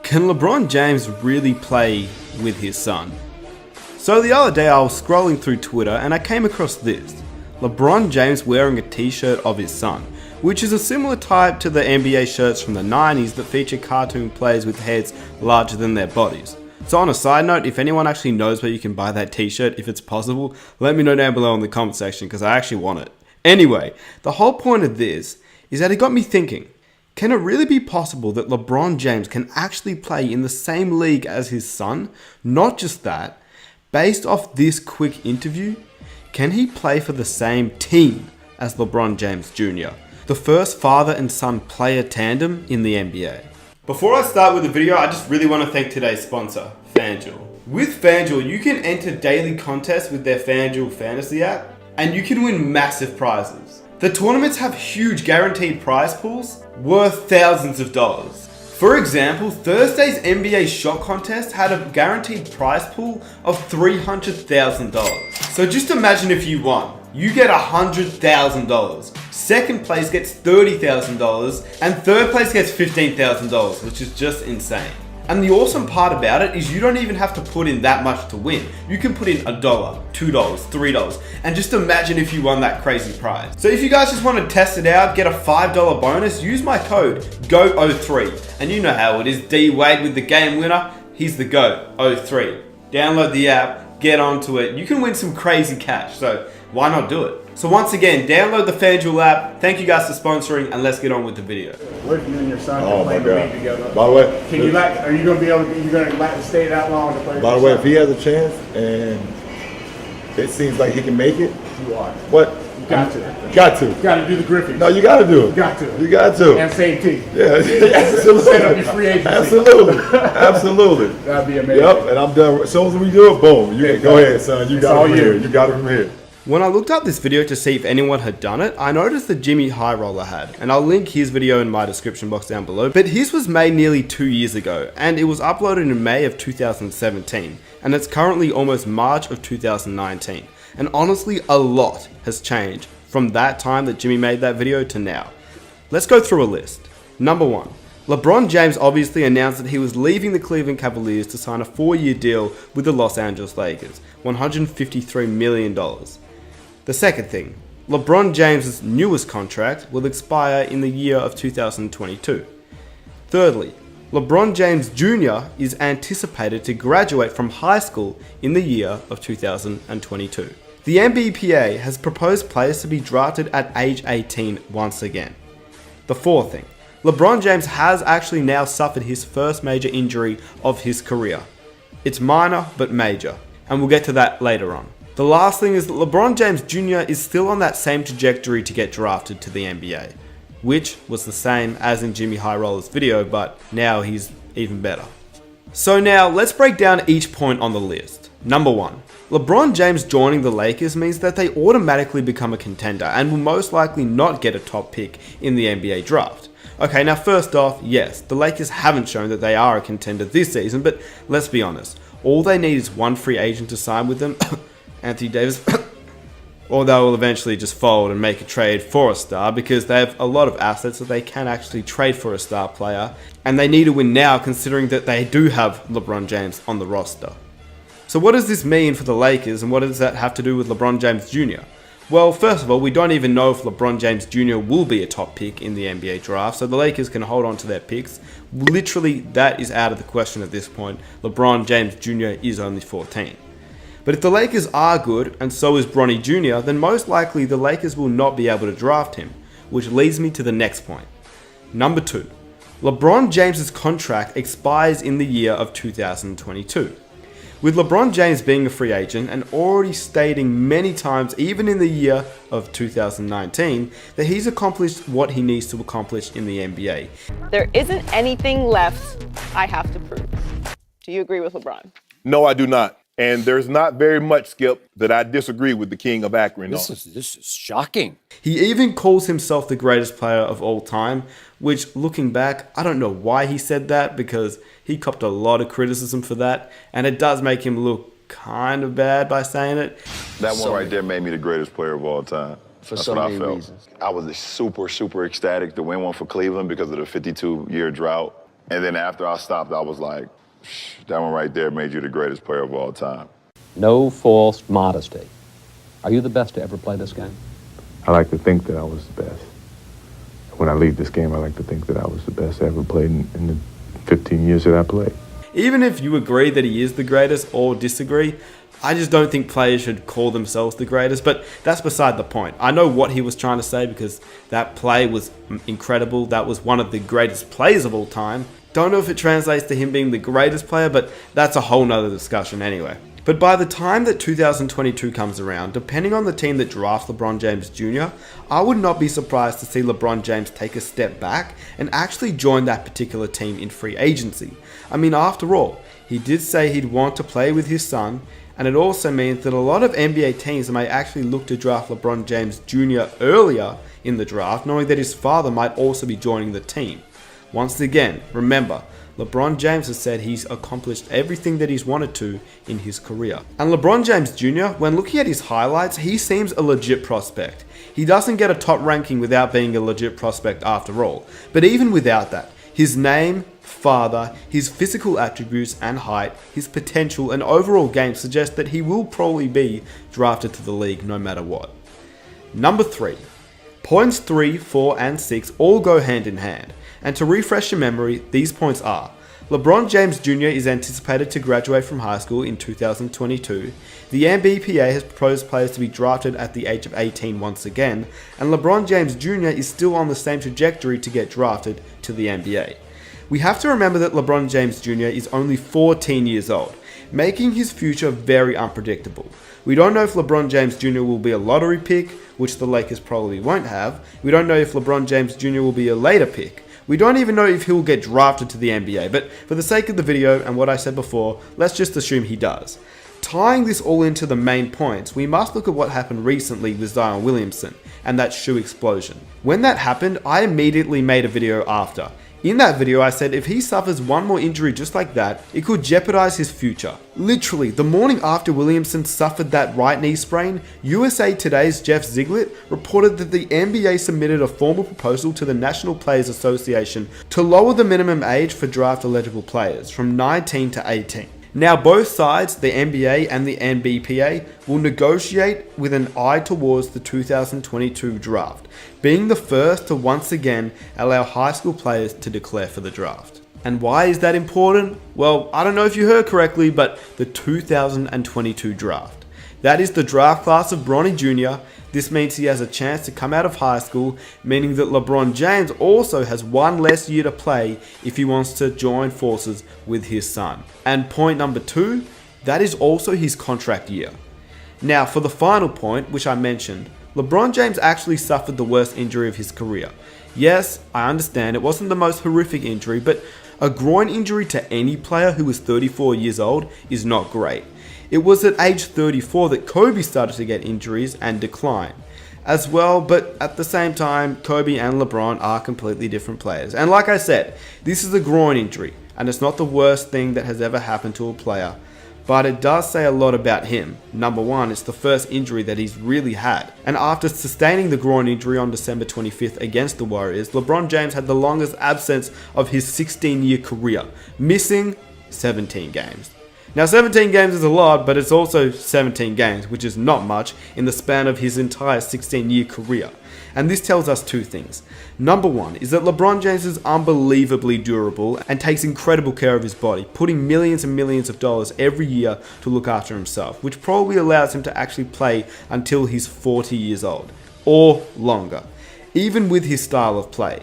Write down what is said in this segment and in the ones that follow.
Can LeBron James really play with his son? So the other day I was scrolling through Twitter and I came across this. LeBron James wearing a t-shirt of his son, which is a similar type to the NBA shirts from the 90s that feature cartoon players with heads larger than their bodies. So on a side note, if anyone actually knows where you can buy that t-shirt, if it's possible, let me know down below in the comment section because I actually want it. Anyway, the whole point of this is that it got me thinking, can it really be possible that LeBron James can actually play in the same league as his son? Not just that, based off this quick interview, can he play for the same team as LeBron James Jr., the first father and son player tandem in the NBA? Before I start with the video, I just really want to thank today's sponsor, FanDuel. With FanDuel, you can enter daily contests with their FanDuel Fantasy app, and you can win massive prizes. The tournaments have huge guaranteed prize pools worth thousands of dollars. For example, Thursday's NBA shot contest had a guaranteed prize pool of $300,000. So just imagine if you won. You get $100,000. Second place gets $30,000 and third place gets $15,000, which is just insane. And the awesome part about it is you don't even have to put in that much to win. You can put in $1, $2, $3, and just imagine if you won that crazy prize. So if you guys just want to test it out, get a $5 bonus, use my code GOAT03. And you know how it is, D Wade with the game winner, he's the GOAT03. Download the app, get onto it. You can win some crazy cash, so why not do it? So once again, download the FanDuel app. Thank you guys for sponsoring, and let's get on with the video. What if you and your son can play the league together? By the way, can you are you gonna be able to? You gonna stay that long to play? By the way, if he has a chance and it seems like he can make it, you are. What? You got to. Got to. You got to do the Griffins. No, you got to do it. You got to. You got to. And same team. Yeah, absolutely. Set up your free agency. Absolutely, absolutely. That'd be amazing. Yep, and I'm done. As soon as we do it, boom. You go ahead, son. You got it from here. You got it from here. When I looked up this video to see if anyone had done it, I noticed that Jimmy High Roller had, and I'll link his video in my description box down below, but his was made nearly 2 years ago, and it was uploaded in May of 2017, and it's currently almost March of 2019, and honestly a lot has changed from that time that Jimmy made that video to now. Let's go through a list. Number 1. LeBron James obviously announced that he was leaving the Cleveland Cavaliers to sign a 4-year deal with the Los Angeles Lakers, $153 million. The second thing, LeBron James' newest contract will expire in the year of 2022. Thirdly, LeBron James Jr. is anticipated to graduate from high school in the year of 2022. The NBPA has proposed players to be drafted at age 18 once again. The fourth thing, LeBron James has actually now suffered his first major injury of his career. It's minor but major, and we'll get to that later on. The last thing is that LeBron James Jr. is still on that same trajectory to get drafted to the NBA, which was the same as in Jimmy High Roller's video, but now he's even better. So now let's break down each point on the list. Number 1, LeBron James joining the Lakers means that they automatically become a contender and will most likely not get a top pick in the NBA draft. Okay, now first off, yes, the Lakers haven't shown that they are a contender this season, but let's be honest, all they need is one free agent to sign with them, Anthony Davis, or they will eventually just fold and make a trade for a star because they have a lot of assets that they can actually trade for a star player, and they need to win now considering that they do have LeBron James on the roster. So what does this mean for the Lakers, and what does that have to do with LeBron James Jr.? Well, first of all, we don't even know if LeBron James Jr. will be a top pick in the NBA draft, so the Lakers can hold on to their picks. Literally, that is out of the question at this point. LeBron James Jr. is only 14. But if the Lakers are good, and so is Bronny Jr., then most likely the Lakers will not be able to draft him, which leads me to the next point. Number 2. LeBron James' contract expires in the year of 2022. With LeBron James being a free agent and already stating many times, even in the year of 2019, that he's accomplished what he needs to accomplish in the NBA. There isn't anything left I have to prove. Do you agree with LeBron? No, I do not. And there's not very much, Skip, that I disagree with the king of Akron. This is shocking. He even calls himself the greatest player of all time, which, looking back, I don't know why he said that because he copped a lot of criticism for that, and it does make him look kind of bad by saying it. That one right there made me the greatest player of all time. For That's so what many I felt. reasons. I was super ecstatic to win one for Cleveland because of the 52-year drought. And then after I stopped, I was like, that one right there made you the greatest player of all time. No false modesty. Are you the best to ever play this game? I like to think that I was the best. When I leave this game, I like to think that I was the best I ever played in the 15 years that I played. Even if you agree that he is the greatest or disagree, I just don't think players should call themselves the greatest, but that's beside the point. I know what he was trying to say because that play was incredible. That was one of the greatest plays of all time. Don't know if it translates to him being the greatest player, but that's a whole nother discussion anyway. But by the time that 2022 comes around, depending on the team that drafts LeBron James Jr., I would not be surprised to see LeBron James take a step back and actually join that particular team in free agency. I mean, after all, he did say he'd want to play with his son, and it also means that a lot of NBA teams may actually look to draft LeBron James Jr. earlier in the draft, knowing that his father might also be joining the team. Once again, remember, LeBron James has said he's accomplished everything that he's wanted to in his career. And LeBron James Jr., when looking at his highlights, he seems a legit prospect. He doesn't get a top ranking without being a legit prospect after all. But even without that, his name, father, his physical attributes and height, his potential and overall game suggest that he will probably be drafted to the league no matter what. Number 3. Points 3, 4 and 6 all go hand in hand. And to refresh your memory, these points are: LeBron James Jr. is anticipated to graduate from high school in 2022. The NBPA has proposed players to be drafted at the age of 18 once again, and LeBron James Jr. is still on the same trajectory to get drafted to the NBA. We have to remember that LeBron James Jr. is only 14 years old, making his future very unpredictable. We don't know if LeBron James Jr. will be a lottery pick, which the Lakers probably won't have. We don't know if LeBron James Jr. will be a later pick. We don't even know if he'll get drafted to the NBA, but for the sake of the video and what I said before, let's just assume he does. Tying this all into the main points, we must look at what happened recently with Zion Williamson and that shoe explosion. When that happened, I immediately made a video after. In that video, I said if he suffers one more injury just like that, it could jeopardize his future. Literally, the morning after Williamson suffered that right knee sprain, USA Today's Jeff Ziegler reported that the NBA submitted a formal proposal to the National Players Association to lower the minimum age for draft eligible players from 19 to 18. Now both sides, the NBA and the NBPA, will negotiate with an eye towards the 2022 draft, being the first to once again allow high school players to declare for the draft. And why is that important? Well, I don't know if you heard correctly, but the 2022 draft. That is the draft class of Bronny Jr. This means he has a chance to come out of high school, meaning that LeBron James also has one less year to play if he wants to join forces with his son. And point number 2, that is also his contract year. Now for the final point, which I mentioned, LeBron James actually suffered the worst injury of his career. Yes, I understand it wasn't the most horrific injury, but a groin injury to any player who is 34 years old is not great. It was at age 34 that Kobe started to get injuries and decline as well, but at the same time, Kobe and LeBron are completely different players. And like I said, this is a groin injury, and it's not the worst thing that has ever happened to a player, but it does say a lot about him. Number 1, it's the first injury that he's really had. And after sustaining the groin injury on December 25th against the Warriors, LeBron James had the longest absence of his 16-year career, missing 17 games. Now 17 games is a lot, but it's also 17 games, which is not much in the span of his entire 16-year career. And this tells us 2 things. Number 1 is that LeBron James is unbelievably durable and takes incredible care of his body, putting millions and millions of dollars every year to look after himself, which probably allows him to actually play until he's 40 years old, or longer, even with his style of play.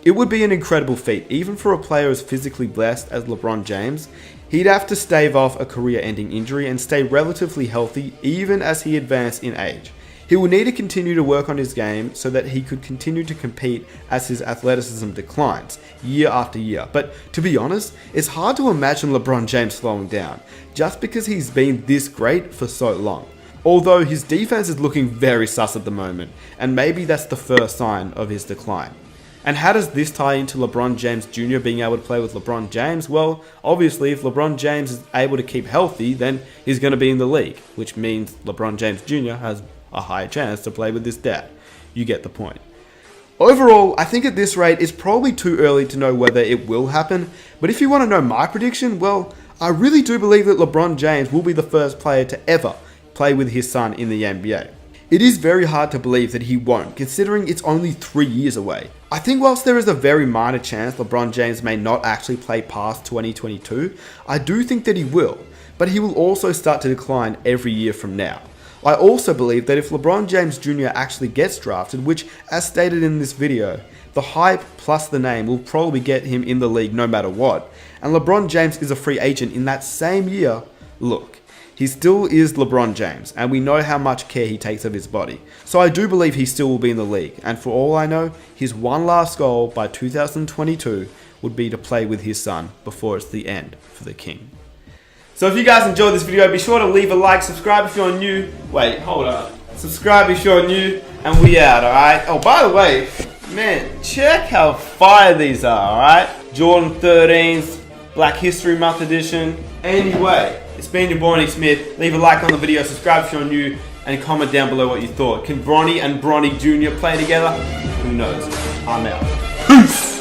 It would be an incredible feat, even for a player as physically blessed as LeBron James. He'd have to stave off a career-ending injury and stay relatively healthy even as he advanced in age. He will need to continue to work on his game so that he could continue to compete as his athleticism declines year after year. But to be honest, it's hard to imagine LeBron James slowing down just because he's been this great for so long. Although his defense is looking very sus at the moment, and maybe that's the first sign of his decline. And how does this tie into LeBron James Jr. being able to play with LeBron James? Well, obviously, if LeBron James is able to keep healthy, then he's going to be in the league, which means LeBron James Jr. has a higher chance to play with his dad. You get the point. Overall, I think at this rate it's probably too early to know whether it will happen, but if you want to know my prediction, well, I really do believe that LeBron James will be the first player to ever play with his son in the NBA. It is very hard to believe that he won't, considering it's only 3 years away. I think whilst there is a very minor chance LeBron James may not actually play past 2022, I do think that he will, but he will also start to decline every year from now. I also believe that if LeBron James Jr. actually gets drafted, which as stated in this video, the hype plus the name will probably get him in the league no matter what, and LeBron James is a free agent in that same year, look, he still is LeBron James, and we know how much care he takes of his body. So I do believe he still will be in the league, and for all I know, his one last goal by 2022 would be to play with his son before it's the end for the King. So if you guys enjoyed this video, be sure to leave a like, subscribe if you're new. Wait, hold up. Subscribe if you're new, and we out, alright? Oh, by the way, man, check how fire these are, alright? Jordan 13s, Black History Month edition. Anyway, it's been your boy Nick Smith. Leave a like on the video, subscribe if you're new, and comment down below what you thought. Can Bronny and Bronny Jr. play together? Who knows? I'm out. Peace!